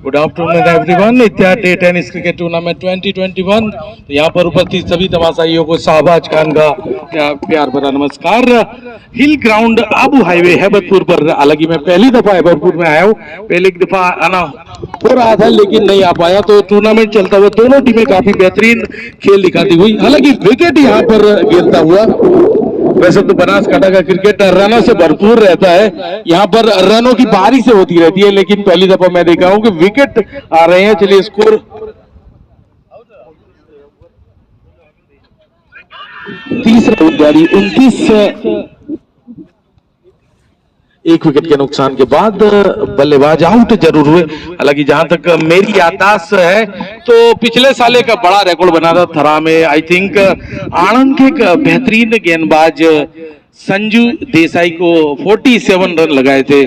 Good afternoon everyone. Ittehad day tennis cricket tournament 2021। तो यहाँ पर उपस्थित सभी तमाशाइयों को शाहबाज खान का प्यार भरा नमस्कार। हिल ग्राउंड आबू हाईवे हैबतपुर पर, हालांकि मैं पहली दफा हैबतपुर में आया हूँ। पहले एक दफा आना हो रहा था लेकिन नहीं आ पाया। तो टूर्नामेंट चलता हुआ दोनों टीमें काफी बेहतरीन खेल दिखाती हुई, हालांकि विकेट यहाँ पर गिरता हुआ। वैसे तो बनासकांठा का क्रिकेट रनों से भरपूर रहता है, यहाँ पर रनों की बारिश होती रहती है, लेकिन पहली दफा मैं देखा हूं कि विकेट आ रहे हैं। चलिए स्कोर तीसरा जारी 29, एक विकेट के नुकसान के बाद बल्लेबाज आउट जरूर हुए। हालांकि जहां तक मेरी याददाश्त है तो पिछले साल का बड़ा रिकॉर्ड बना था थरा में। आई थिंक आनंद के एक बेहतरीन गेंदबाज संजू देसाई को 47 रन लगाए थे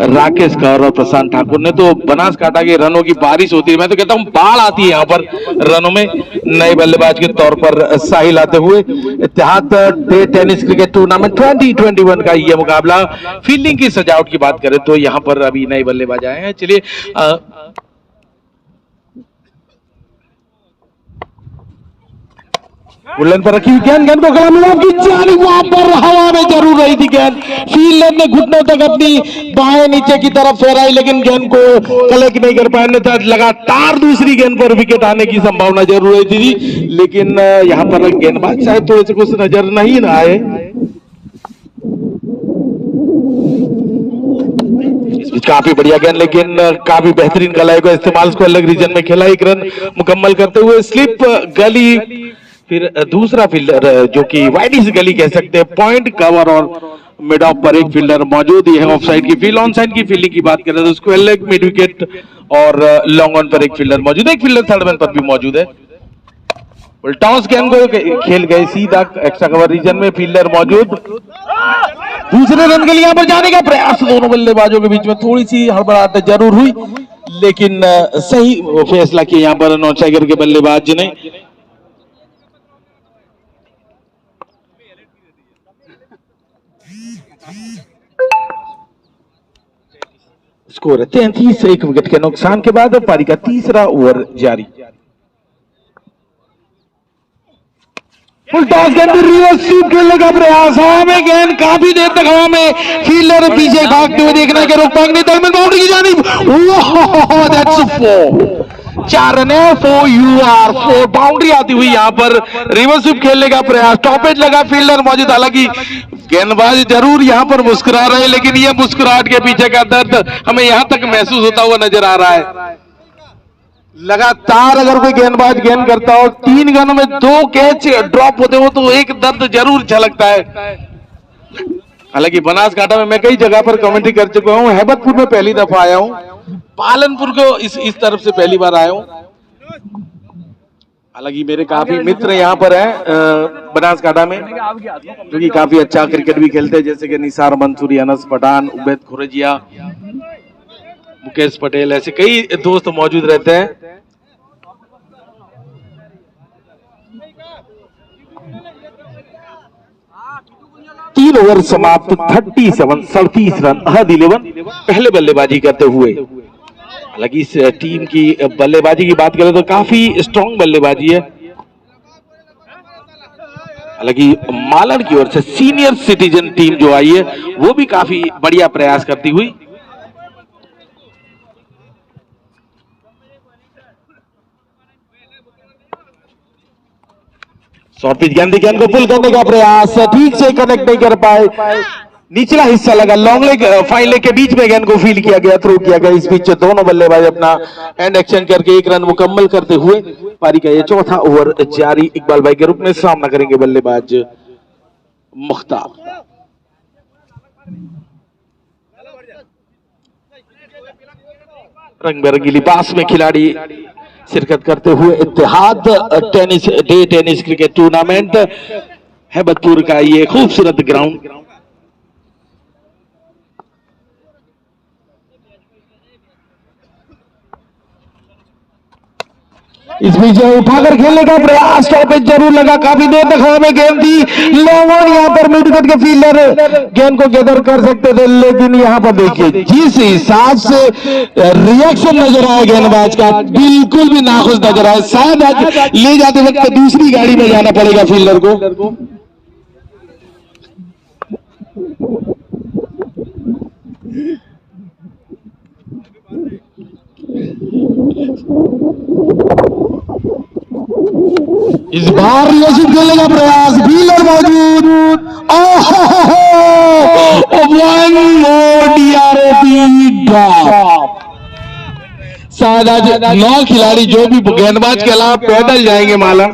राकेश कौर और प्रशांत ठाकुर ने। तो बनासकांठा के रनों की बारिश होती है, मैं तो कहता हूं बाढ़ आती है यहाँ पर रनों में। नए बल्लेबाज के तौर पर साहिल आते हुए इत्तेहाद डे टेनिस क्रिकेट टूर्नामेंट 2021 का यह मुकाबला। फील्डिंग की सजावट की बात करें तो यहाँ पर अभी नए बल्लेबाज आए हैं। चलिए बुलंद पर रखी हुई गेंद को कलाम की जाली वहां पर हवा में जरूर रही थी गेंद। फील्डर ने घुटनों तक अपनी बाहें नीचे की तरफ फहराई लेकिन गेंद को कलेक्ट नहीं कर पाने था। लगातार दूसरी गेंद पर विकेट आने की संभावना जरूर रही थी, लेकिन यहां पर गेंदबाज शायद थोड़े से कुछ नजर नहीं ना आए। काफी बढ़िया गेंद, लेकिन काफी बेहतरीन गलाई का इस्तेमाल उसको अलग रीजन में खेला। एक रन मुकम्मल करते हुए स्लिप गली, फिर दूसरा फील्डर जो कि वाइडिस गली कह सकते हैं, पॉइंट कवर और मिड ऑफ पर एक फील्डर मौजूद ही है। ऑफ साइड की फील्ड, ऑन साइड की फील्डिंग की बात करें तो उसको लेग मिड विकेट और लॉन्ग ऑन पर एक फील्डर मौजूद है। एक फील्डर थर्ड मैन पर भी मौजूद है। टॉस गेंद को खेल गए सीधा एक्स्ट्रा कवर रीजन में, फील्डर मौजूद। दूसरे रन के लिए यहां पर जाने का प्रयास दोनों बल्लेबाजों के बीच में थोड़ी सी हड़बड़ाहट जरूर हुई, लेकिन सही फैसला किया यहां पर नॉन स्ट्राइकर के बल्लेबाज ने। स्कोर है 33, एक विकेट के नुकसान के बाद पारी का तीसरा ओवर जारी। टॉस गेंद रिवर्स स्वीप खेलने का प्रयास, हवा में गेंद काफी देर तक हवा में, फील्डर पीछे भागते हुए देखना कि रोक पाएंगे नहीं, बाउंड्री की जानिब। दैट्स 4, 4 रन है, 4 UR 4 बाउंड्री आती हुई यहाँ पर रिवर्स स्वीप खेलने का प्रयास। टॉपेज लगा, फील्डर मौजूद, हालांकि गेंदबाज जरूर यहाँ पर मुस्कुरा रहे हैं, लेकिन ये मुस्कुराहट के पीछे का दर्द हमें यहाँ तक महसूस होता हुआ नजर आ रहा है। लगातार अगर कोई गेंदबाज गेंद करता हो, 3 गेंदों में 2 कैच ड्रॉप होते हो तो एक दर्द जरूर झलकता है। हालांकि बनासकांठा में मैं कई जगह पर कमेंट्री कर चुका हूं, हैबतपुर में पहली दफा आया हूं, पालनपुर को इस तरफ से पहली बार आया हूं। हालांकि मेरे काफी मित्र यहाँ पर हैं बनासकांठा में, जो कि काफी अच्छा क्रिकेट भी खेलते हैं, जैसे कि निसार मंसूरी, अनस पठान, उबैद खुरेजिया, मुकेश पटेल, ऐसे कई दोस्त मौजूद रहते हैं। तीन ओवर समाप्त, 37 रन, अहद 11 पहले बल्लेबाजी करते हुए। हालांकि इस टीम की बल्लेबाजी की बात करें तो काफी स्ट्रॉन्ग बल्लेबाजी है। हालांकि मालन की ओर से सीनियर सिटीजन टीम जो आई है वो भी काफी बढ़िया प्रयास करती हुई। शॉर्ट पिच गेंद को पुल करने का प्रयास, ठीक से कनेक्ट नहीं कर पाए, निचला हिस्सा लगा, लॉन्ग लेग फाइन लेग के बीच में गेंद को फील्ड किया गया, थ्रो किया गया। इस बीच दोनों बल्लेबाज अपना एंड एक्शन करके एक रन मुकम्मल करते हुए पारी का यह चौथा ओवर जारी। इकबाल भाई के रूप में सामना करेंगे बल्लेबाज मुख्तार। रंग बिरंगी लिबास में खिलाड़ी शिरकत करते हुए Ittehad tennis day tennis cricket tournament Haibatpur का ये खूबसूरत ग्राउंड। इस बीच उठाकर खेलने का प्रयास, स्टॉपेज जरूर लगा, काफी देर तक हवा में गेंद थी। लॉन्ग ऑन यहाँ पर मिड विकेट के फील्डर गेंद को गैदर कर सकते थे, लेकिन यहाँ पर देखिए जिस हिसाब से रिएक्शन नजर आया गेंदबाज का, बिल्कुल भी नाखुश नजर आया। शायद आज ले जाते वक्त दूसरी गाड़ी में जाना पड़ेगा फील्डर को। इस बार रिलेशन खेलने का प्रयास, फील्डर मौजूद, वन मोर DROP ड्रॉप। शायद आज 9 खिलाड़ी जो भी गेंदबाज के अलावा पैदल जाएंगे माला।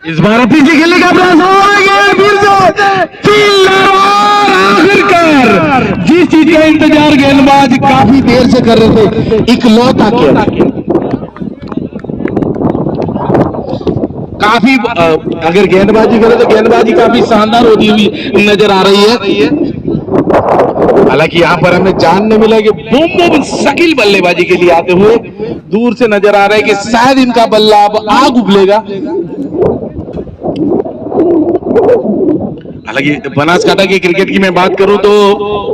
इस बार पीछे खेलने का प्रयास हो फिर से फील्डर, और आखिरकार जिस चीज का इंतजार गेंदबाज काफी देर से कर रहे थे, इकलौता किया। काफी अगर गेंदबाजी करे तो गेंदबाजी काफी शानदार होती हुई नजर आ रही है। हालांकि यहां पर हमें जानने मिला कि बुम शकील बल्लेबाजी के लिए आते हुए दूर से नजर आ रहा है कि शायद इनका बल्ला अब आग उगलेगा। हालांकि बनासकांठा की क्रिकेट की मैं बात करूं तो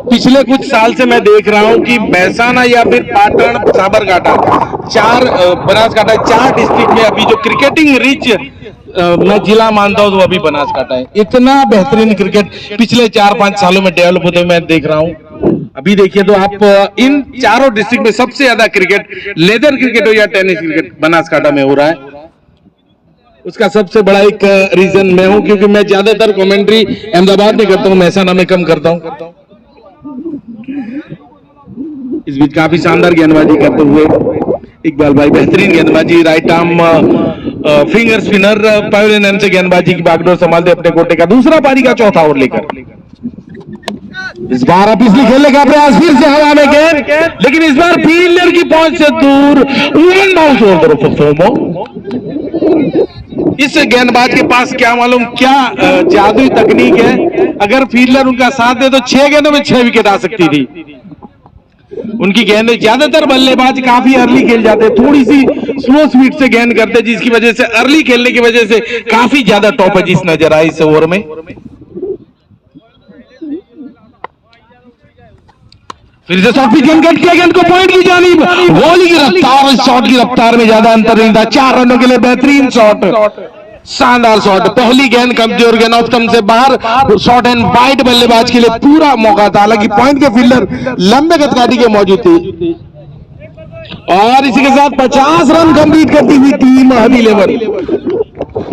पिछले कुछ साल से मैं देख रहा हूं कि महसाना या फिर पाटन, साबरकांठा, बनासकांठा 4 डिस्ट्रिक्ट में अभी जो क्रिकेटिंग रिच मैं जिला मानता हूं तो अभी बनासकांठा है। इतना बेहतरीन क्रिकेट पिछले 4-5 सालों में डेवलप होते हुए मैं देख रहा हूं। अभी देखिए तो आप इन चारों डिस्ट्रिक्ट में सबसे ज्यादा क्रिकेट, लेदर क्रिकेट हो या टेनिस क्रिकेट, बनासकांठा में हो रहा है। उसका सबसे बड़ा एक रीजन मैं हूं, क्योंकि मैं ज्यादातर कमेंट्री अहमदाबाद में करता हूं, महसाना में कम करता हूं। इस बीच काफी शानदार गेंदबाजी करते हुए इकबाल भाई, बेहतरीन गेंदबाजी, right arm finger spinner, pavilion and से गेंदबाजी की बागडोर संभालते अपने कोटे का दूसरा पारी का चौथा ओवर लेकर। इस बार पिछली खेलने का प्रयास, फिर से हवा में गेंद, लेकिन इस बार फील्डर की पहुंच से दूर, one bounce over the FOMO. इस गेंदबाज के पास क्या मालूम क्या जादुई तकनीक है, अगर फील्डर उनका साथ दे तो 6 गेंदों में 6 विकेट आ सकती थी। उनकी गेंद, ज्यादातर बल्लेबाज काफी अर्ली खेल जाते, थोड़ी सी स्लो स्पीड से गेंद करते, जिसकी वजह से अर्ली खेलने की वजह से काफी ज्यादा टॉपेजेस नजर आए इस ओवर में। फिर से शॉट गेंद कट किया, गेंद को पॉइंट की जानिब, वॉली की रफ्तार, शॉट की रफ्तार में ज्यादा अंतर नहीं था। 4 रनों के लिए बेहतरीन शॉट, शानदार शॉट। पहली गेंद कमजोर गेंद, ऑफ स्टंप से बाहर, शॉट एंड वाइड बल्लेबाज के लिए पूरा मौका था। हालांकि पॉइंट के फील्डर लंबे गतकाठी के मौजूद थी। और इसी के साथ 50 रन कंप्लीट करती हुई टीम हबी लेवर।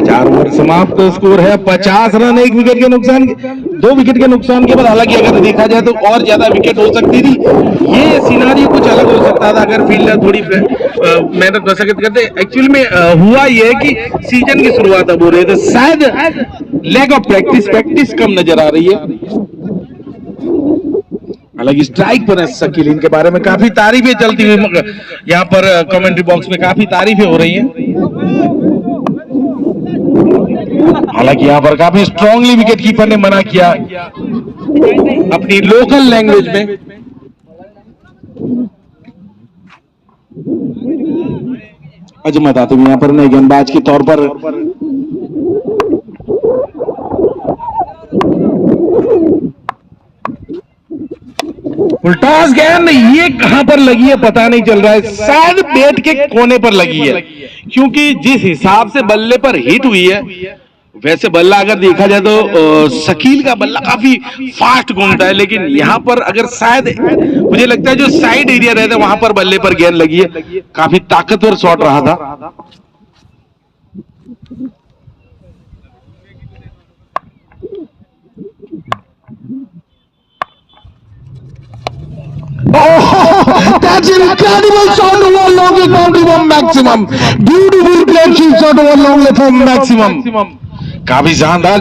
4 ओवर समाप्त, स्कोर है 50 रन, 1 विकेट के नुकसान, 2 विकेट के नुकसान के बाद। हालांकि अगर देखा जाए तो और ज्यादा विकेट हो सकती थी, ये सिनारियो कुछ अलग हो सकता था अगर फील्डर थोड़ी मेहनत मशक्कत करते। एक्चुअली में हुआ ये है कि सीजन की शुरुआत अब हो रही है, तो शायद लैक ऑफ प्रैक्टिस कम नजर आ रही है। हालांकि स्ट्राइक पर शकील, इनके बारे में काफी तारीफें चलती हुई यहाँ पर कमेंट्री बॉक्स में काफी तारीफें हो रही हैं। हालांकि यहाँ पर काफी स्ट्रांगली विकेट कीपर ने मना किया अपनी लोकल लैंग्वेज में। अजमत आते हुए यहाँ पर नए गेंदबाज के तौर पर उल्टास गेंद, ये कहां पर लगी है पता नहीं चल रहा है, शायद बैट के कोने पर लगी है, क्योंकि जिस हिसाब से बल्ले पर हिट हुई है, वैसे बल्ला अगर देखा जाए तो शकील का बल्ला काफी फास्ट घूमता है, लेकिन यहां पर अगर शायद मुझे लगता है जो साइड एरिया रहता है वहां पर बल्ले पर गेंद लगी है। काफी ताकतवर शॉट रहा था। Oh, that's incredible shot over long with boundary for maximum. Beautiful play, shot over long for maximum. काफी शानदार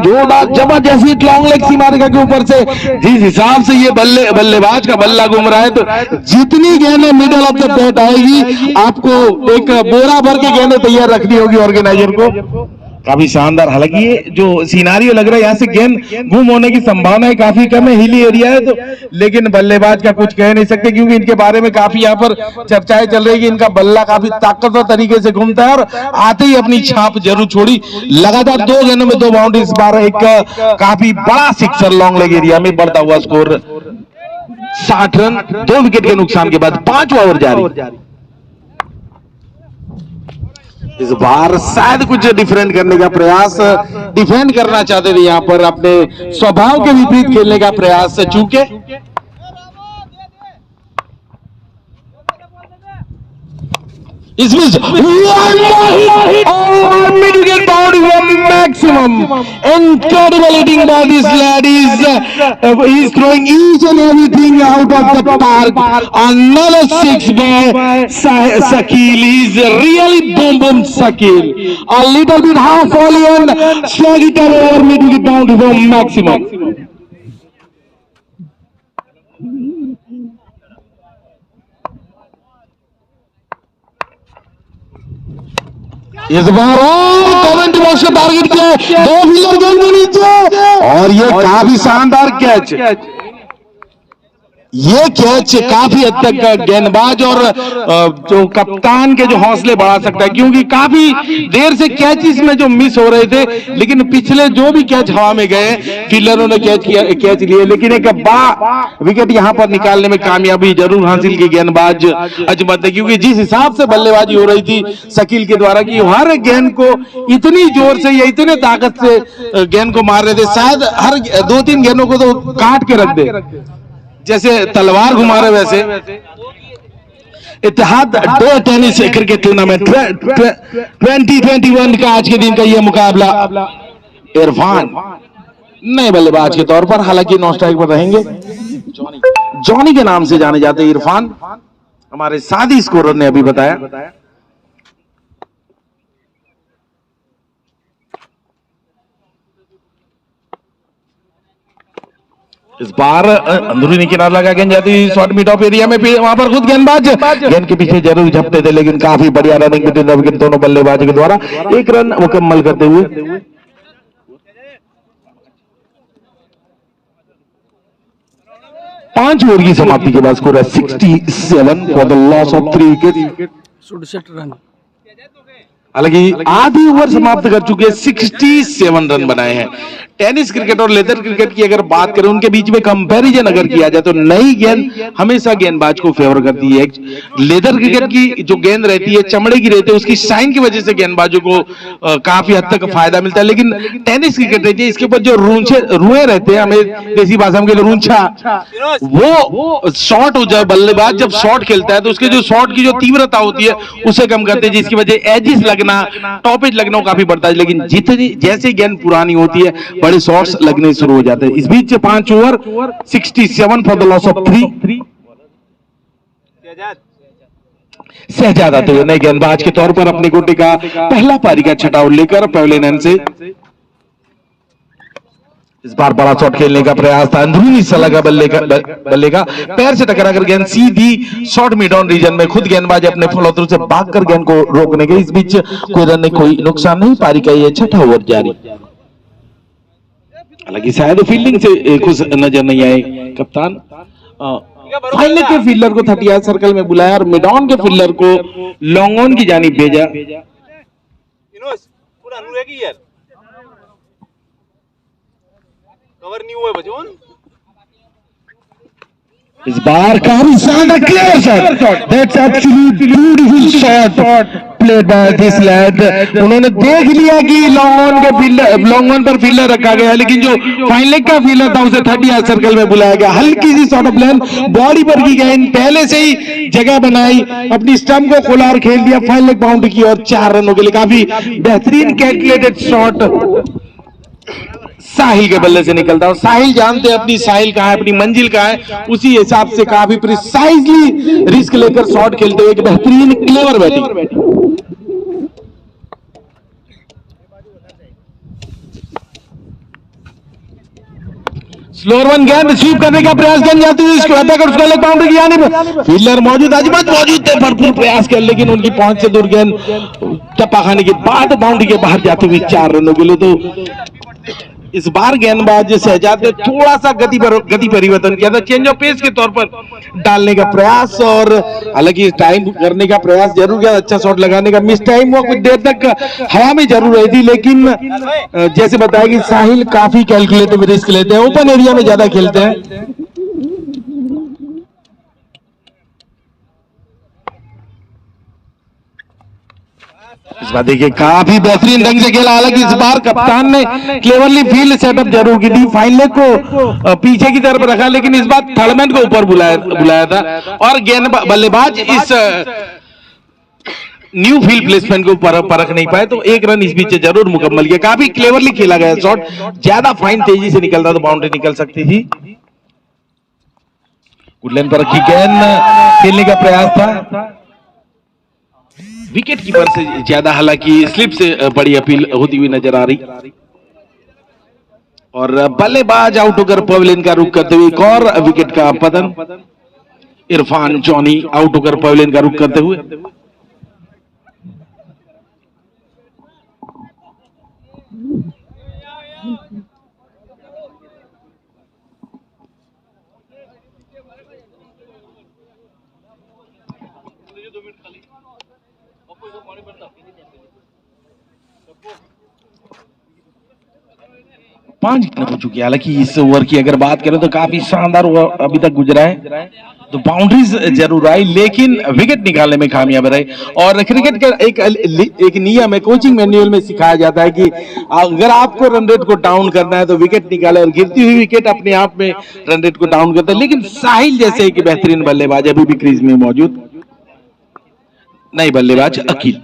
जोरदार जबरदस्त लॉन्ग लेग सीमा रेखा के ऊपर से जिस हिसाब से ये बल्लेबाज का बल्ला घूम रहा है, तो जितनी गेंदें मिडल ऑफ द बैट आएगी आपको एक बोरा भर के गेंदें तैयार रखनी होगी ऑर्गेनाइजर को। काफी शानदार, हालांकि ये जो सिनारियो लग रहा है यहाँ से गेंद गुम होने की संभावना काफी कम है, हिली एरिया है, तो लेकिन बल्लेबाज का कुछ कह नहीं सकते क्योंकि इनके बारे में काफी यहाँ पर चर्चाएं चल रही है कि इनका बल्ला काफी ताकतवर तरीके से घूमता है और आते ही अपनी छाप जरूर छोड़ी। लगातार 2 गेंदों में 2 बाउंड्री, इस बार एक काफी बड़ा सिक्सर लॉन्ग लेग एरिया में, बढ़ता हुआ स्कोर 60 रन 2 विकेट के नुकसान के बाद 5वां ओवर जारी। इस बार शायद कुछ डिफरेंट करने का प्रयास, डिफेंड करना चाहते थे, यहां पर अपने स्वभाव के विपरीत खेलने का प्रयास से चूके। इस बीच maximum incredible hitting by this lad is throwing each and everything out of the park. Another 6 by Shakil. Is really boom Shakil. A little bit half volley and slag it over mid-wicket boundary for maximum. इस बार commentary box को target किया, 2 fielder गेंद के नीचे और ये काफी शानदार कैच। ये कैच काफी हद तक गेंदबाज और जो कप्तान के जो हौसले बढ़ा सकता है, क्योंकि काफी देर से कैचेस में जो मिस हो रहे थे, लेकिन पिछले जो भी कैच हवा में गए फील्डरों ने कैच लिए, लेकिन एक विकेट यहां पर निकालने में कामयाबी जरूर हासिल की गेंदबाज अजमत ने, क्योंकि जिस हिसाब से बल्लेबाजी हो रही थी शकील के द्वारा कि हर गेंद को इतनी जोर से या इतने ताकत से गेंद को मार रहे थे, शायद हर 2-3 गेंदों को तो काट के रख दे, जैसे तलवार घुमा रहे वैसे। इत्तेहाद डे टेनिस क्रिकेट टूर्नामेंट 2021 का आज के दिन का यह मुकाबला इरफान नए बल्लेबाज के तौर पर, हालांकि नॉन स्ट्राइक पर रहेंगे, जॉनी के नाम से जाने जाते इरफान, हमारे साथी स्कोरर ने अभी बताया। इस बार अंदरूनी किनारा लगा गेंद जाती शॉर्ट मिड ऑफ एरिया में, वहां पर खुद गेंदबाज गेंद के पीछे जरूर झपटे थे, लेकिन काफी बढ़िया रनिंग बिटवीन दोनों बल्लेबाजों के द्वारा 1 रन मुकम्मल करते हुए 5 ओवर की समाप्ति के बाद स्कोर है 67 for the loss of 3 wicket, 67 run. हालांकि आधी ओवर समाप्त कर चुके 67 रन बनाए हैं। टेनिस क्रिकेट और लेदर क्रिकेट की अगर बात करें, उनके बीच में कंपैरिजन अगर किया जाए तो नई गेंद हमेशा गेंदबाज को फेवर करती है। लेदर क्रिकेट की जो गेंद रहती है चमड़े की रहती है, उसकी शाइन की वजह से गेंदबाजों को काफी हद तक फायदा मिलता है, लेकिन टेनिस क्रिकेट रहती है इसके ऊपर जो रुए रहते हैं, हमें देसी भाषा में रूंछा, वो शॉट हो जाए, बल्लेबाज जब शॉट खेलता है तो उसके जो शॉट की जो तीव्रता होती है उसे कम करते हैं, जिसकी वजह एजिस लगना, टॉपेज लगना काफी बढ़ता है। लेकिन जितनी जैसे गेंद पुरानी होती है बड़े शॉट्स लगने शुरू हो जाते हैं। इस बीच 5 over 67 for the loss of 3। Shahzad आते हुए नए गेंदबाज के तौर पर अपने गोटे का पहला पारी का छठा ओवर लेकर पवेलियन एंड से इस बार बड़ा शॉट खेलने का प्रयास था, अंदरूनी सलाह का बल्ले का पैर से टकराकर गेंद सीधी शॉर्ट मिड ऑन रीजन में, खुद गेंदबाज अपने फॉलो थ्रू से भागकर गेंद को रोकने के, इस बीच कोई रन नहीं, कोई नुकसान नहीं, पारी का ये छठा ओवर जारी। हालांकि शायद फील्डिंग से खुश नजर नहीं आए कप्तान, फाइनल के फील्डर को 38 सर्कल में बुलाया और मिड ऑन के फील्डर को लॉन्ग ऑन की जानिब भेजा। कवर नहीं हुआ बचोन। इस बार काफी शानदार clear shot, that's absolutely beautiful shot played by this lad. उन्होंने देख लिया कि लॉन्ग ऑन पर फील्डर रखा गया, लेकिन जो फाइनल का फील्डर था उसे 38 सर्कल में बुलाया गया, हल्की सी शॉट ऑफ लेंथ बॉडी पर की गेंद, पहले से ही जगह बनाई, अपनी स्टंप को खोला और खेल दिया फाइनल बाउंड्री की और 4 रनों के लिए। काफी बेहतरीन कैलकुलेटेड शॉट साहिल के बल्ले से निकलता है, और साहिल जानते हैं अपनी साहिल कहां है, अपनी मंजिल कहां है, उसी हिसाब से काफी प्रिसाइजली रिस्क लेकर शॉट खेलते हुए एक बेहतरीन क्लेवर बैटिंग। स्लोअर वन गेंद रिसीव करने का प्रयास गेंद जाती हुई इसको अटैकर उसका लेग बाउंड्री की जानिब फील्डर मौजूद अजमत मौजूद थे भरपूर प्रयास किया लेकिन उनकी पहुंच से दूर गेंद टप्पा खाने के बाद बाउंड्री के बाहर जाते हुए 4 रनों के लिए। तो इस बार गेंदबाज शहजाद ने थोड़ा सा गति परिवर्तन किया था, चेंज ऑफ पेस के तौर पर डालने का प्रयास और हालांकि टाइम करने का प्रयास जरूर किया, अच्छा शॉट लगाने का मिस टाइम हुआ, कुछ देर तक हवा में जरूर रही थी लेकिन जैसे बताया कि साहिल काफी कैलकुलेटिव रिस्क लेते हैं, ओपन एरिया में ज्यादा खेलते हैं। इस बार देखिए काफी बेहतरीन ढंग से खेला, हालांकि इस बार कप्तान ने क्लेवरली फील्ड सेटअप जरूर की थी, फाइन लेग को पीछे की तरफ रखा लेकिन इस बार थर्डमैन को ऊपर बुलाया था और गेंद बल्लेबाज इस न्यू फील्ड प्लेसमेंट को परख नहीं पाए, तो 1 रन इस बीच जरूर मुकम्मल किया। काफी क्लेवरली खेला गया शॉट, ज्यादा फाइन तेजी से निकलता तो बाउंड्री निकल सकती थी। गुडलैंड पर रखी गेंद खेलने का प्रयास था, विकेट कीपर से ज्यादा हालांकि स्लिप से बड़ी अपील होती हुई नजर आ रही और बल्लेबाज आउट होकर पवेलियन का रुख करते हुए एक और विकेट का पतन। इरफान जॉनी आउट होकर पवेलियन का रुख करते हुए। पांच गेंद हो चुकी है, हालांकि इस ओवर की अगर बात करें तो काफी शानदार ओवर अभी तक गुजरा है, तो बाउंड्रीज जरूर आई लेकिन विकेट निकालने में कामयाब रहे। और क्रिकेट का एक नियम है, कोचिंग मैनुअल में सिखाया जाता है कि अगर आपको रन रेट को डाउन करना है तो विकेट निकाले, और गिरती हुई विकेट अपने आप में रन रेट को डाउन करता है। लेकिन साहिल जैसे एक बेहतरीन बल्लेबाज अभी भी क्रीज में मौजूद, नई बल्लेबाज अकील।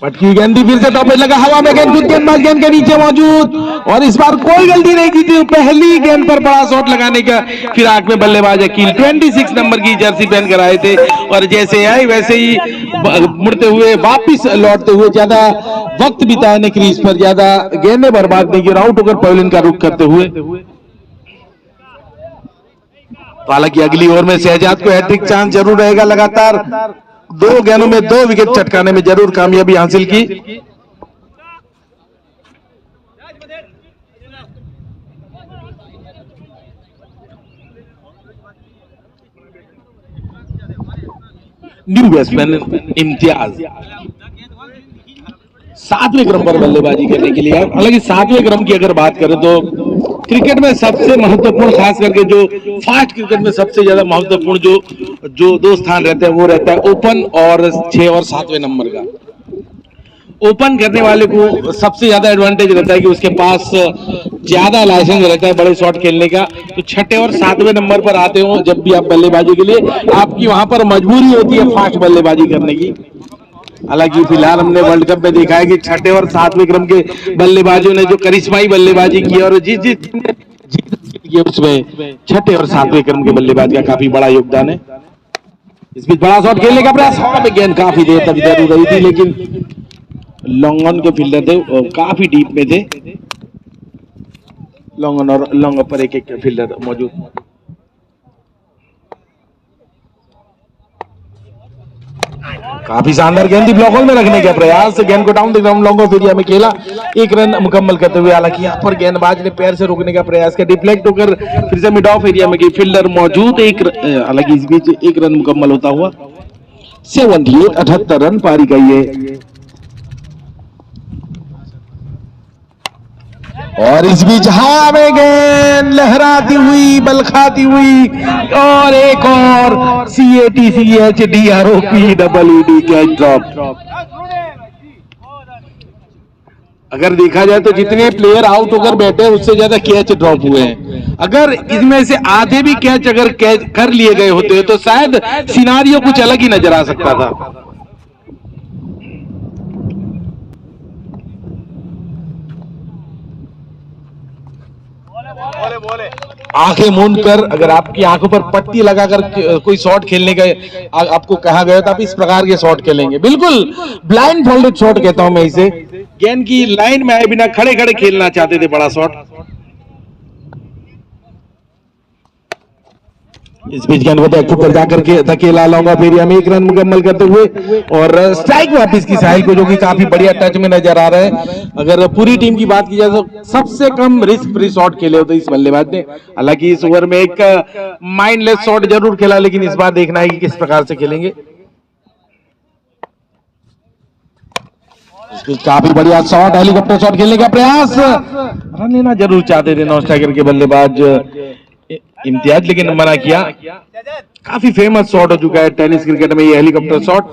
पटकी गेंदी फिर से टॉप पे लगा, हवा में गेंद, गेंदबाज गेंद के नीचे मौजूद और इस बार कोई गलती नहीं की थी, पहली गेंद पर बड़ा शॉट लगाने का फिराक में बल्लेबाज अकील 26 नंबर की जर्सी पहन कर आए थे और जैसे आए वैसे ही मुड़ते हुए वापिस लौटते हुए ज्यादा वक्त बिताए ने क्रीज पर, ज्यादा गेंदें बर्बाद नहीं की और आउट होकर पवेलियन का रुख करते हुए। हालांकि अगली ओवर में शहजाद को हैट्रिक चांस जरूर रहेगा, लगातार 2 गेंदों में 2 विकेट चटकाने में जरूर कामयाबी हासिल की। न्यू बैट्समैन इम्तियाज 7वें क्रम पर बल्लेबाजी करने के लिए, हालांकि 7वें क्रम की अगर बात करें तो क्रिकेट में सबसे महत्वपूर्ण, खास करके जो फास्ट क्रिकेट में सबसे ज्यादा महत्वपूर्ण जो 2 स्थान रहते हैं वो रहता है ओपन और 6 और 7वें नंबर का। ओपन करने वाले को सबसे ज्यादा एडवांटेज रहता है कि उसके पास ज्यादा लाइसेंस रहता है बड़े शॉट खेलने का, तो 6ठे और 7वें नंबर पर आते हो जब भी आप बल्लेबाजी के लिए, आपकी वहां पर मजबूरी होती है फास्ट बल्लेबाजी करने की। हालांकि फिलहाल हमने वर्ल्ड कप में देखा है कि 6ठे और 7वें क्रम के बल्लेबाजों ने जो करिश्माई बल्लेबाजी की और जिस जीत उसमें 6ठे और 7वें क्रम के बल्लेबाज का काफी बड़ा योगदान है। इस बीच बड़ा शॉट खेलने का प्रयास, हवा में गेंद काफी देर तक जरूर रही थी लेकिन लॉन्ग ऑन के फील्डर थे काफी डीप में थे, लॉन्ग ऑन और लॉन्ग पर एक फील्डर मौजूद। काफी शानदार गेंद ब्लॉक होल में रखने का प्रयास, गेंद को down the ground long off area में खेला, 1 रन मुकम्मल करते हुए। हालांकि यहाँ पर गेंदबाज ने पैर से रोकने का प्रयास किया, डिफ्लेक्ट होकर फिर से मिड ऑफ एरिया में गई, फील्डर मौजूद, हालांकि इस बीच 1 रन मुकम्मल होता हुआ 78 रन पारी गई है। और इस बीच हवा में गेंद लहराती हुई, बलखाती हुई और एक और CATCHDROP कैच ड्रॉप। अगर देखा जाए तो जितने प्लेयर आउट होकर बैठे हैं उससे ज्यादा कैच ड्रॉप हुए हैं। अगर इसमें से आधे भी कैच अगर कैच कर लिए गए होते तो शायद सिनारियो कुछ अलग ही नजर आ सकता था। आंखें मूंद कर, अगर आपकी आंखों पर पट्टी लगाकर कोई शॉट खेलने का आपको कहा गया तो आप इस प्रकार के शॉट खेलेंगे, बिल्कुल ब्लाइंड फोल्डेड शॉट कहता हूं मैं इसे। गेंद की लाइन में आए बिना खड़े खड़े खेलना चाहते थे बड़ा शॉट। इस बीच गेंद को बैक फुट पर जाकर के धकेला लॉन्ग ऑफ एरिया में 1 रन मुकम्मल करते हुए और स्ट्राइक वापिस की साहिल को, जो कि काफी बढ़िया टच में नजर आ रहा है। अगर पूरी टीम की बात की जाए तो सबसे कम रिस्क फ्री शॉट खेले होते इस बल्लेबाज ने। हालांकि इस ओवर में एक माइंडलेस शॉट जरूर खेला, लेकिन इस बार देखना है कि किस प्रकार से खेलेंगे। काफी बढ़िया शॉट, हेलीकॉप्टर शॉट खेलने का प्रयास, रन लेना जरूर चाहते थे नॉन स्ट्राइकर के बल्लेबाज इम्तियाज, लेकिन मना किया। काफी फेमस शॉट हो चुका है टेनिस क्रिकेट में ये हेलीकॉप्टर शॉट,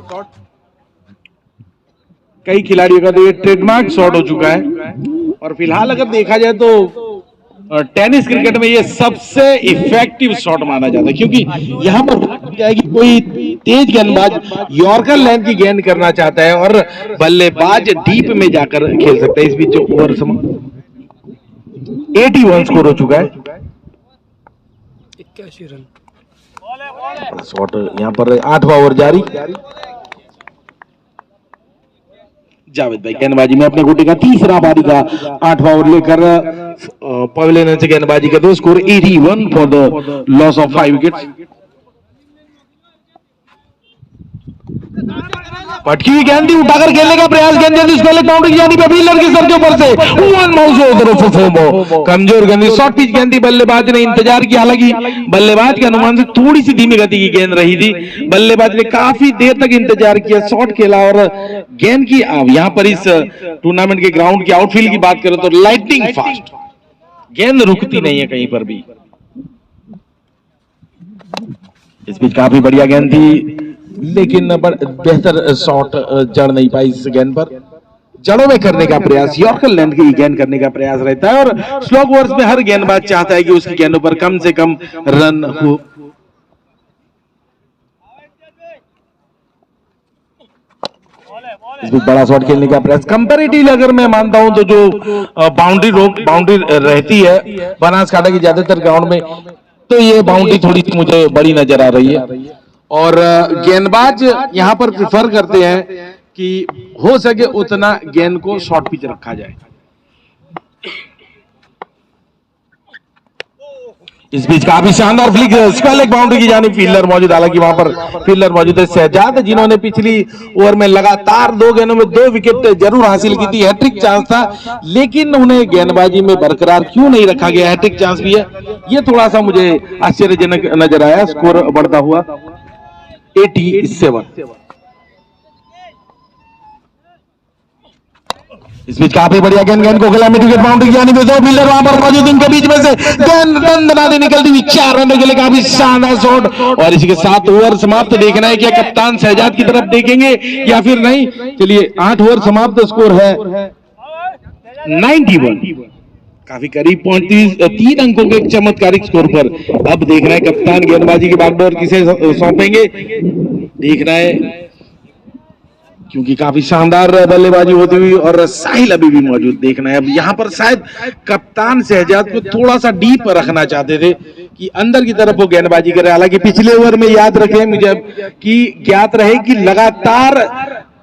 कई खिलाड़ियों का तो ये ट्रेडमार्क शॉट हो चुका है। और फिलहाल अगर देखा जाए तो टेनिस क्रिकेट में ये सबसे इफेक्टिव शॉट माना जाता है, क्योंकि यहां पर क्या है कि कोई तेज गेंदबाज यॉर्कर लेंथ की गेंद करना चाहता है और बल्लेबाज डीप में जाकर खेल सकता है। इस बीच जो ओवर 81 स्कोर हो चुका है, 81 रन। शॉट यहां पर 8वां ओवर जारी। जावेद भाई गेंदबाजी में अपने गुटी का तीसरा पारी का 8वां ओवर लेकर पवेलियन से गेंदबाजी का 2 score 81 for the loss of 5 wickets. पटकी हुई गेंद उठाकर खेलने का प्रयास, गेंद जल्दी उसको बाउंड्री की जानी पे फील्डर के सर के ऊपर से वन माउस ओवर, कमजोर गेंद, शॉर्ट पिच गेंद, बल्लेबाज ने इंतजार किया। हालांकि बल्लेबाज के अनुमान से थोड़ी सी धीमी गति की गेंद रही थी, बल्लेबाज ने काफी देर तक इंतजार किया, शॉट खेला और गेंद की यहां पर इस टूर्नामेंट के ग्राउंड की आउटफील्ड की बात करें तो लाइटनिंग फास्ट, गेंद रुकती नहीं है कहीं पर भी। इस बीच काफी बढ़िया गेंद थी, लेकिन बेहतर शॉट जड़ नहीं पाई इस गेंद पर। जड़ों में करने का प्रयास, यॉर्कर लेंथ की गेंद करने का प्रयास रहता है और स्लोग ओवर्स में हर गेंदबाज चाहता है कि उसकी गेंदों पर कम से कम रन हो। इस बड़ा शॉट खेलने का प्रयास, कंपैरेटिवली अगर मैं मानता हूं तो जो बाउंड्री रहती है बनासकांठा की ज्यादातर ग्राउंड में, तो ये बाउंड्री थोड़ी मुझे बड़ी नजर आ रही है और गेंदबाज यहां पर प्रिफर करते हैं कि हो सके उतना गेंद को शॉर्ट पिच रखा जाए। इस बीच काफी शानदार फ्लिक, स्क्वायर लेग बाउंड्री की जानिब फील्डर मौजूद, हालांकि वहां पर फील्डर मौजूद है शहजाद, जिन्होंने पिछली ओवर में लगातार 2 गेंदों में 2 विकेट जरूर हासिल की थी। हैट्रिक चांस था, लेकिन उन्हें गेंदबाजी में बरकरार क्यों नहीं रखा गया। हैट्रिक चांस भी है, ये थोड़ा सा मुझे आश्चर्यजनक नजर आया। स्कोर बढ़ता हुआ 87। इस बीच काफी बढ़िया गेंद को खेला मिड विकेट बाउंड्री की जानिब, 2 फील्डर वहां पर मौजूद, इनके बीच में से गेंद दंदनाती निकलती हुई 4 रन के लिए काफी शानदार शॉट। और इसी के साथ ओवर समाप्त। देखना है कि कप्तान शहजाद की तरफ देखेंगे या फिर नहीं। चलिए 8 ओवर समाप्त, स्कोर है 91, काफी करीब 3 अंकों के एक चमत्कारिक स्कोर पर। अब देखना है कप्तान गेंदबाजी की बागडोर किसे सौंपेंगे, देखना है, क्योंकि काफी शानदार बल्लेबाजी होती हुई और साहिल अभी भी मौजूद। देखना है अब यहाँ पर शायद कप्तान शहजाद को थोड़ा सा डीप रखना चाहते थे कि अंदर की तरफ वो गेंदबाजी करे। हालांकि पिछले ओवर में याद रखें मुझे कि ज्ञात रहे कि लगातार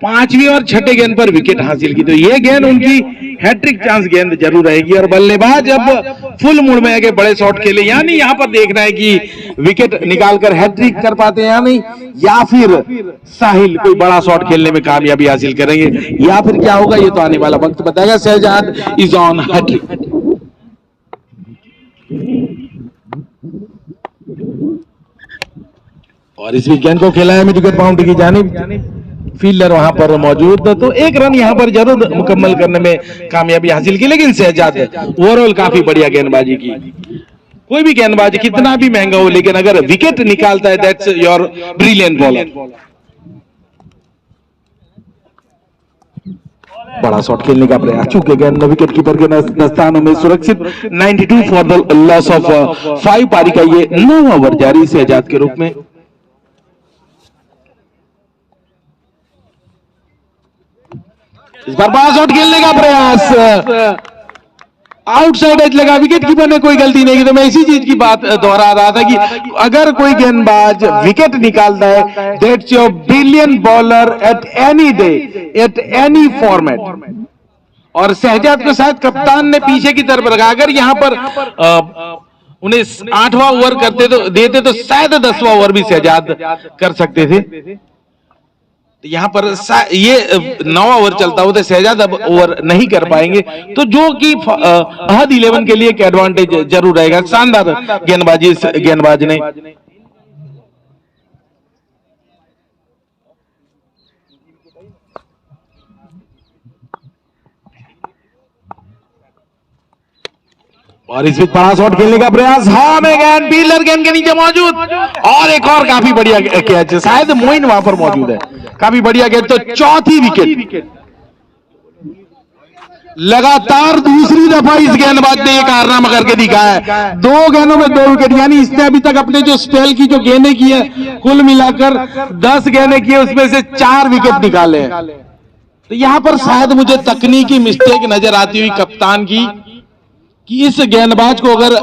5वीं और 6ठे गेंद पर विकेट हासिल की, तो ये गेंद उनकी हैट्रिक चांस गेंद जरूर रहेगी। और बल्लेबाज अब फुल मूड में आके बड़े शॉट खेले, यानी यहाँ पर देखना है कि विकेट निकालकर हैट्रिक कर पाते हैं या नहीं, या फिर साहिल कोई बड़ा शॉट खेलने में कामयाबी हासिल करेंगे, या फिर क्या होगा ये तो आने वाला वक्त बताएगा। Shahzad is on hattrick. और इस गेंद को खेला है मिड विकेट बाउंड्री की जानिब, फील्डर वहां पर मौजूद, तो 1 रन यहां पर जरूर मुकम्मल करने में कामयाबी हासिल की। लेकिन शहजाद ओवरऑल काफी बढ़िया गेंदबाजी की। कोई भी गेंदबाज कितना भी महंगा हो, लेकिन अगर विकेट निकालता है दैट्स योर ब्रिलियंट बॉलर। बड़ा शॉट खेलने का प्रयास, चूंकि गेंद विकेट कीपर के दस्तानों में सुरक्षित। 92 फॉर द लॉस ऑफ 5, पारी का ये 9वां ओवर जारी शहजाद के रूप में। इस बार बड़ा शॉट खेलने का प्रयास, आउटसाइड एज लगा, विकेट कीपर ने कोई गलती नहीं की। तो मैं इसी चीज की बात दोहरा रहा था कि अगर कोई गेंदबाज विकेट निकालता है that's your brilliant bowler at any day, at any format. और शहजाद को शायद कप्तान ने पीछे की तरफ रखा। अगर यहाँ पर उन्हें 8वां ओवर करते तो देते तो शायद 10वां ओवर भी शहजाद कर सकते थे। यहाँ पर ये 9वां ओवर चलता हो तो शहजाद अब ओवर नहीं कर पाएंगे, तो जो कि अहद 11 के लिए एक एडवांटेज जरूर रहेगा। शानदार गेंदबाजी इस गेंदबाज ने। और इस बीच बड़ा शॉट खेलने का प्रयास, हाँ में गेंद फील्डर गेंद के नीचे मौजूद, और एक और काफी बढ़िया कैच, शायद मोइन वहां पर मौजूद है, काफी बढ़िया कैच। तो चौथी विकेट, लगातार दूसरी दफा इस गेंदबाज ने एक कारनामा करके दिखाया है। 2 गेंदों में 2 विकेट, यानी इसने अभी तक अपने जो स्पेल की जो गेंदें की है कुल मिलाकर 10 गेंदें की है, उसमें से 4 विकेट निकाले हैं। तो यहां पर शायद मुझे तकनीकी मिस्टेक नजर आती हुई कप्तान की, कि इस गेंदबाज को अगर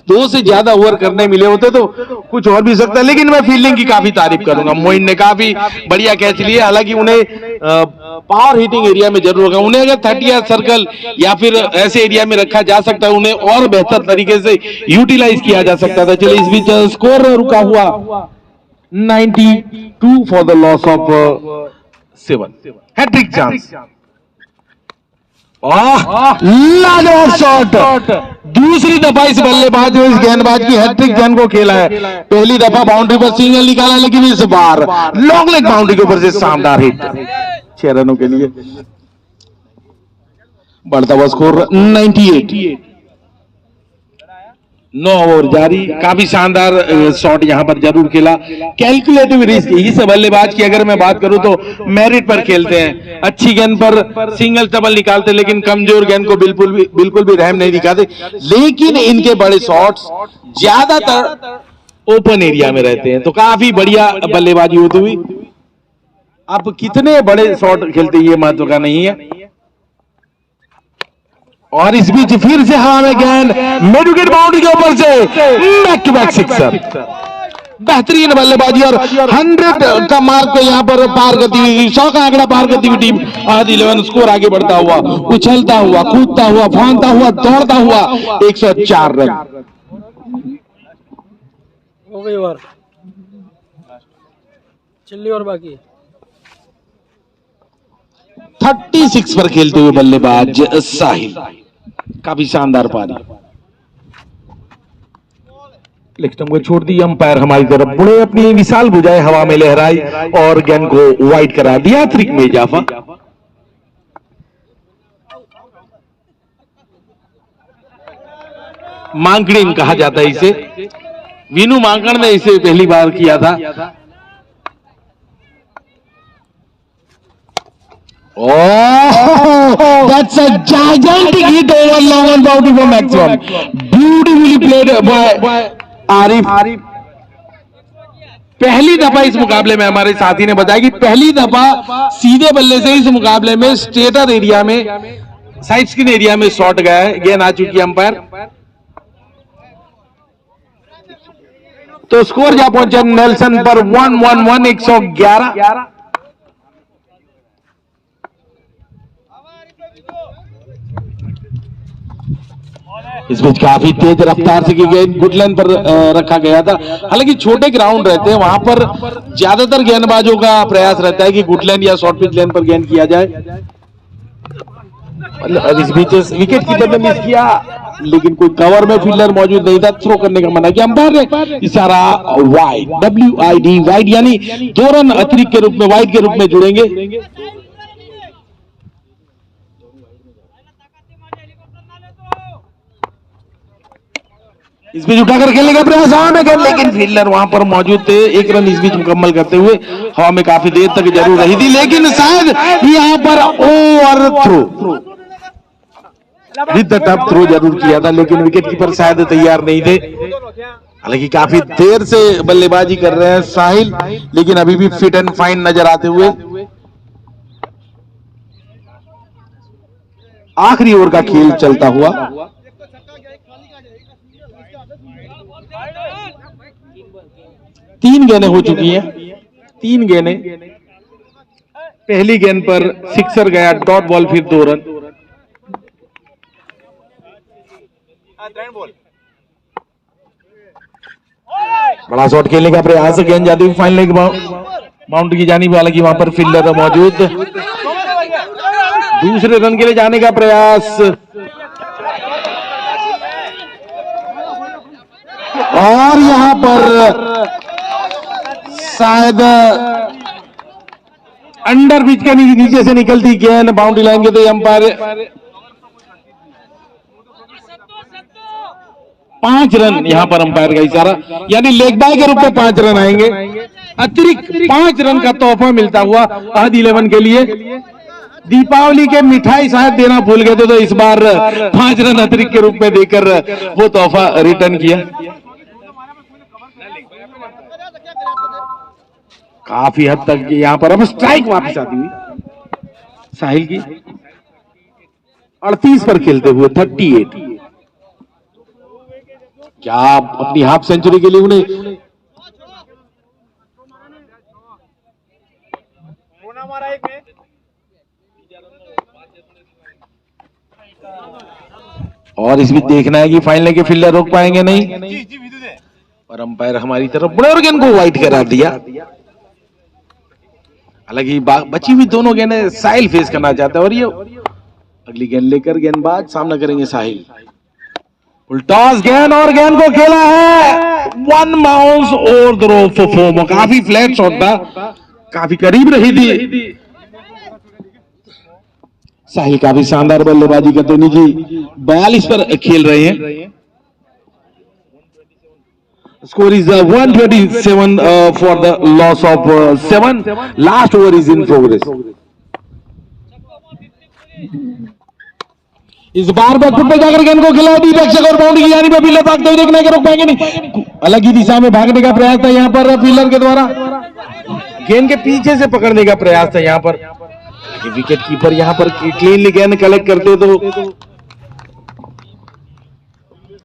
2 से ज्यादा ओवर करने मिले होते तो कुछ और भी सकता है। लेकिन मैं फील्डिंग की काफी तारीफ करूंगा, मोइन ने काफी बढ़िया कैच लिया। हालांकि उन्हें पावर हिटिंग एरिया में जरूर होगा, उन्हें अगर 30 सर्कल या फिर ऐसे एरिया में रखा जा सकता है, उन्हें और बेहतर तरीके से यूटिलाइज किया जा सकता था। चलिए इस बीच स्कोर रुका हुआ 92 for the loss of 7, hattrick chance. लाजवाब शॉट, दूसरी दफा इस बल्लेबाज ने इस गेंदबाज की हैट्रिक गेंद को खेला है। पहली दफा बाउंड्री पर सिंगल निकाला, लेकिन इस बार लॉन्ग लेग बाउंड्री के ऊपर से शानदार हिट, 6 रनों के लिए। बढ़ता हुआ स्कोर 98, 9 ओवर जारी। काफी शानदार शॉट यहां पर जरूर खेला। कैलकुलेटिव रिस्क, इस बल्लेबाज की अगर मैं बात करूं तो मेरिट पर खेलते हैं, अच्छी गेंद पर सिंगल डबल निकालते, लेकिन कमजोर गेंद को बिल्कुल भी रहम नहीं दिखाते। लेकिन इनके बड़े शॉट्स ज्यादातर ओपन एरिया में रहते हैं, तो काफी बढ़िया बल्लेबाजी होती हुई। अब कितने बड़े शॉट खेलते ये महत्व का नहीं है। और इस बीच फिर से हवा में गेंद, मिड विकेट बाउंड्री के ऊपर से बैक टू बैक सिक्सर, बेहतरीन बल्लेबाजी और 100 का मार्क को यहां पर पार करती हुई, 100 का आंकड़ा पार करती हुई टीम अहद 11 स्कोर आगे बढ़ता हुआ, उछलता हुआ, कूदता हुआ, फांदता हुआ, दौड़ता हुआ 104 रन हो गई। ओवर चिल्ली और बाकी 36 पर खेलते हुए बल्लेबाज साहिल, काफी शानदार पारी। लेग स्टंप को छोड़ दी, अंपायर हमारी तरफ मुड़े, अपनी विशाल भुजाएं हवा में लहराई और गेंद को वाइड करा दिया। त्रिक में इजाफा। मांकड़िन कहा जाता है इसे, वीनू मांकड़ ने इसे पहली बार किया था। Oh, that's a gigantic hit over long on boundary for Maxwell. Beautifully played by Arif. पहली दफा इस मुकाबले में हमारे साथी ने बताया कि पहली दफा सीधे बल्ले से इस मुकाबले में स्टेटर एरिया में, साइड स्क्रीन एरिया में शॉट गया है, गेंद आ चुकी है अंपायर। तो स्कोर जा पहुंचा नेल्सन पर 111, 111। इस बीच काफी तेज रफ्तार से की गेंद गुडलैंड पर रखा गया था। हालांकि छोटे ग्राउंड रहते हैं, वहां पर ज्यादातर गेंदबाजों का प्रयास रहता है कि गुडलैंड या शॉर्ट पिच लेन पर गेंद किया जाए। इस बीच विकेट कीपर ने मिस किया, लेकिन कोई कवर में फील्डर मौजूद नहीं था, थ्रो करने का मना किया अंपायर ने। इशारा वाइड, WID, वाइड, यानी 2 रन अतिरिक्त के रूप में, वाइड के रूप में जुड़ेंगे। इस बीच उठाकर खेलने का प्रयास हवा में कर, लेकिन फील्डर वहां पर मौजूद थे। 1 रन इस बीच मुकम्मल करते हुए हवा में काफी देर तक जरूर रही थी, लेकिन शायद यहां पर over throw, with the tough throw जरूर किया था, लेकिन विकेट कीपर शायद तैयार नहीं थे। हालांकि काफी देर से बल्लेबाजी कर रहे हैं साहिल, लेकिन अभी भी फिट एंड फाइन नजर आते हुए। आखिरी ओवर का खेल चलता हुआ। तीन गेंदें हो चुकी हैं, 3 गेंदें। पहली गेंद पर सिक्सर गया, डॉट बॉल, फिर 2 रन। बड़ा शॉट खेलने का प्रयास, गेंद जाती हुई फाइनल लेग बाउंड्री की जानिब, हालांकि वहां पर फील्डर मौजूद। दूसरे रन के लिए जाने का प्रयास, और यहां पर शायद अंडर पिच के नीचे से निकलती गेंद बाउंड्री लाइन के, तो अंपायर 5 रन यहां पर अंपायर का इशारा, यानी लेग बाय के रूप में 5 रन आएंगे। अतिरिक्त 5 रन का तोहफा मिलता हुआ अहद 11 के लिए। दीपावली के मिठाई शायद देना भूल गए थे, तो इस बार 5 रन अतिरिक्त के रूप में देकर वो तोहफा रिटर्न किया। काफी हद तक यहां पर अब स्ट्राइक वापस आती हुई साहिल की, 38 पर खेलते हुए 38। क्या अपनी हाफ सेंचुरी के लिए उन्हें और इस बीच देखना है कि फाइनल के फील्डर रोक पाएंगे नहीं, और अंपायर हमारी तरफ बड़े और गेंद को वाइड करा दिया। हालांकि बची हुई दोनों गेंदें साहिल फेस करना चाहता है, और ये अगली गेंद लेकर गेंदबाज सामना करेंगे साहिल। टॉस गेंद, और गेंद को खेला है 1 बाउंस और थ्रो फॉर 4। काफी फ्लैट शॉट था, काफी करीब रही थी। साहिल काफी शानदार बल्लेबाजी करते हुए निजी 42 पर खेल रहे हैं। Score is 127 for the loss of 7। Last over is in progress. इस बार बैकफुट पे जाकर गेंद को खिला दी, रक्षक और बाउंड्री की जानिब फील्डर भागते हुए देखने के रोक पाएंगे नहीं। अलग ही दिशा में भागने का प्रयास था यहां पर फील्डर के द्वारा, गेंद के पीछे से पकड़ने का प्रयास था यहां पर। विकेट कीपर यहां पर क्लीनली गेंद कलेक्ट करते तो